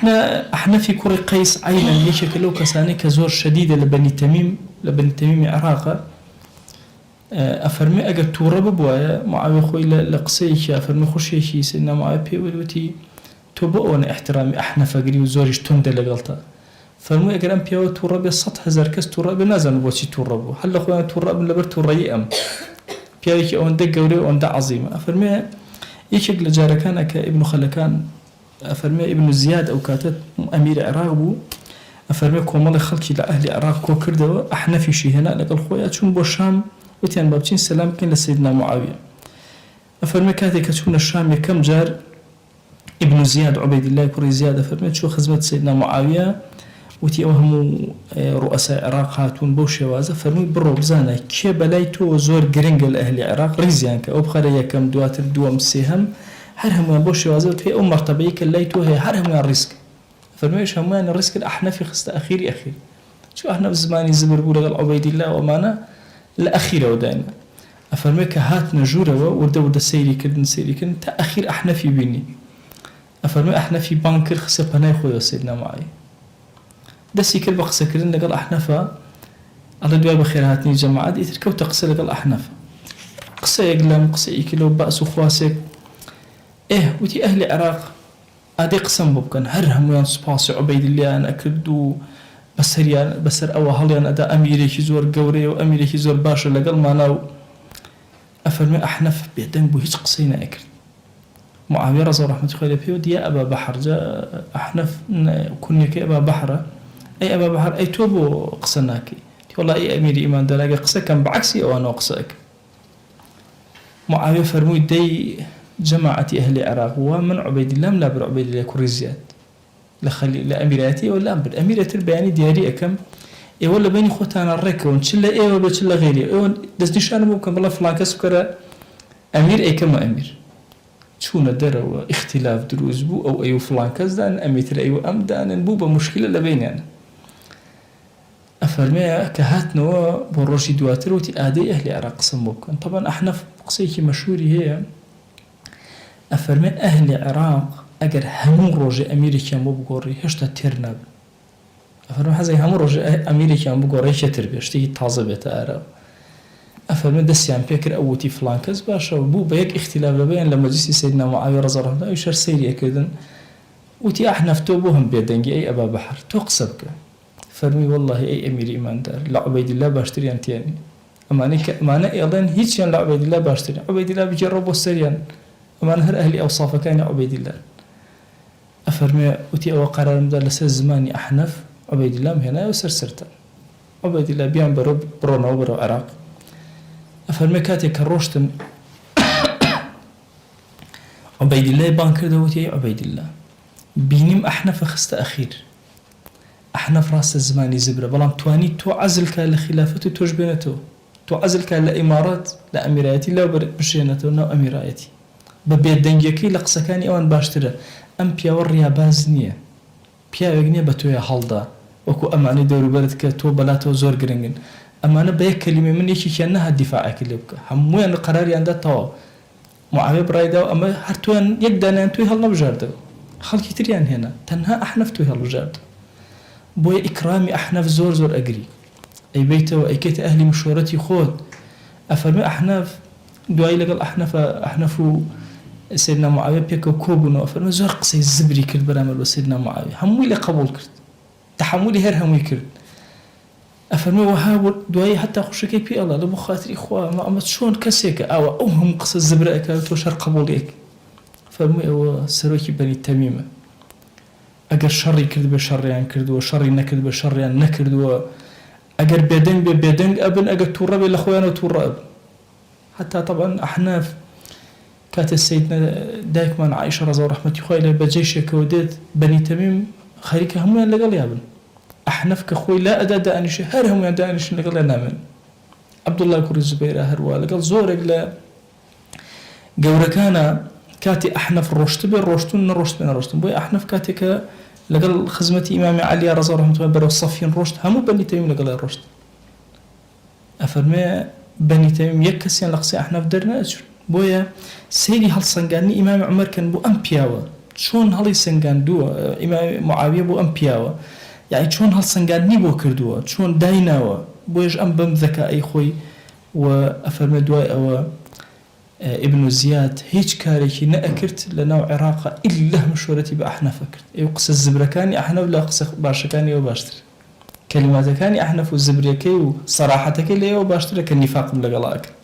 أحنفي كوري قيس عينا يشكلو كساني كزور شديدة لبني تميم عراقة أفرمي أجر تورب بوايا معاوية خوي لقصيش أفرمي خشيشي سيدنا معاوية بيوتي تبؤون احترامي أحنف أجري وزوريش تندل لقلتا فرمي أجر أم بيو تورب السطح زركس تورب نازل بوشي توربو هلا خوي تورب لبر توري أم بيوكي أون دق وري أون دع عظيمة أفرمي يشكل جاركان كابن خلكان أفرمي ابن زياد أو كاتت أمير عراق بو أفرمي كومال خلقي لأهل عراق كو كردو أحنفي شي هنا لقل خويا تشون بو الشام وتيان بابتين سلام كان لسيدنا معاوية أفرمي كاتي كتون الشام كم جار ابن زياد عبيد الله كوري زياد أفرمي تشو خزمة سيدنا معاوية وتي أوهمو رؤساء عراق هاتون بو شوازة فرمي برو بزانا كي بلايتو زور جرينج الأهل عراق ريزيان كأو بخاريا كم دواتر دوام سيهم هر هموان بو شوازة في أو مرتبة كلايتو هي هر هموان ريسك فرميش هموان الريسك الأحنفي خست أخيري شو أحنف زماني زبر بو لغل عبيد الله ومانا الأخيرة ودائما أفرميك هات نجورة ورده سيري كردن تا أخير أحنفي بيني أفرمي أحنفي بانكر خسي بناي خويا سيدنا معي دسي كل بقصة كردن لقل أحنفا الله دواء بخير هاتني جماعات يتركو تقصي لقل أحنفا قصة يقلم قصة يكلو بأس وخواسك وتي أهل العراق أدي قسم ببكن هرهم ويان سباسي عبيد الله أنا أكردو بسر أو هليان أدا أميري زور قوري وأميري زور باشا لقل ما ناو أفرمي أحنف بيدن بو هيج قصينا أكرد معاوية رضي الله عنه فيه دي أبا بحر جاء أحنف كنيك أبا بحر أي أبا بحر أي توبو قصناكي والله أي أميري إيمان دلاقي قصة كان بعكسي أو أنا قصك معاوية فرمي دي جماعة أهل العراق ومن عبيد الله لا بر عبيد الله كوري زياد لأميراتي ولا بالأميرة البياني دياري أكم ولا بيني خوتانا الركون شلا ولا شلا غيري دس أنا ممكن بالله فلان كسكرة أمير كم أمير شونا دروا اختلاف دروز بو أو أيو فلان كزدان أمير أيو أمدان بو بمشكلة لبيني أنا أفرمي كهاتنا بروشي دواتر وتي آدي أهل العراق سموكن طبعا احنا في قصيكي مشهوري هي أفرمي أهل العراق أجر همون روجي أمريكا مو بقوري هشتا ترنب أفرمي حزي همون روجي أمريكا مو بقوري شتر بيشتي تازه بتأرى أفرمي دسيان بيكر أوتي فلان كز باشا بو بيك اختلاف لبين لما جسي سيدنا معاوية رضي الله عنه يشر سيري أكيدن وتي أحنا فتوبوهم بيدنجي أي أبا بحر توقسبك فرمي والله أي أمير إيمان دار لا عبيد الله باشتري أنتياني أمانة أيضا هيك لا عبيد الله باشتري عبيد الله بيجربوا السريان أمانة هر أهلي أوصافه كان عبيد الله أفرمي وتي أو قرار مدار لسر زماني أحنف عبيد الله هنا وسرسرتا عبيد الله بيان برونا وبرو عراق أفرمي كاتي كروشتن عبيد الله بانكر دوتي عبيد الله بينم أحنف خست أخير أحنف راس الزماني زبرة بلام تواني تو عزلك لخلافته توجبينته تو عزلك لإمارات لأميراتي لا برشينته نو أميراتي ببيت دنجيكي لقسكاني أوان باشتره أم بياور رياباز نية بياور نية بتويا حالدا وكو أماني دوري بردك تو بلاتو زور قرنجن أمانة بيك كلمة من يشي كأنها الدفاع كليبك هموين القرار عند التوا معاوية برايدا أما هرتوان يقدر أن توي هلا بجارده خلق كتيريان هنا تنها أحنف توي هلا بجارده بوي إكرامي أحنف زور أجري أي بيته وأي كيت أهلي مشورتي خود أفرمي أحنف دعاي لقل أحنفو سيدنا معاوية بيكو كوبنا أفرمي زور قصي الزبري كل برامل وسيدنا معاوية هموي لقبول كرت تحمولي هر هموي كرت أفرمي وهاول دعاي حتى أخش كي بي الله لبو خاطري إخوة ما أمت شون كسيك أو هم قصة الزبرة كانت وشر قبوليك فرمي أو سروكي بني تميمة أجر شري كرد بشريان كرد وشري نكرد بشريان نكرد أجر بيدنج أبن أجر تورب الأخوان وتورب حتى طبعا أحناف كانت سيدنا دائما عائشة رضي الله عنها خويله بجيشك وديت بني تميم خيرك هم اللي قال يا ابن أحناف كخوي لا أدى دانش هرهم دانش اللي قال نامن عبد الله كوري الزبير هروا قال زورك لا جوركانا كاتي أحنف روشتبه روشتون روشتون بوي أحنف كاتي لقال خزمتي إمام علي رضي الله عنه برا الصفين روشت همو بني تميم لقال الروشت أفرمي بني تميم يكسين لقصي أحنف درنا أجر بويا سيري هالصنقاني إمام عمر كان بو أمبياوة چۆن هەڵی سنگاندووە ئیمام معاویە بۆ ئەم پیاوە یعنی چۆن هەڵسەنگاندنی بۆ کردووە چۆن دایناوە بۆیش ئەم بەم ذەکائی خۆی و ئەفەرمە دوای ئەوە ابن زیاد هیچ کارێکی نەئەکرد لە ناو عێراقا ئیلا مشورەتی بە ئەحنەفە کرد ئێوە قسە زبرەکانی ئەحنەف لە قسە باشەکانی ئێوە باشتر کەلیماتەکانی ئەحنەف و زبرەکەی و سەراحەتەکەی لە ئێوە باشترە کە نیفاقم لەگەڵا ئەکرد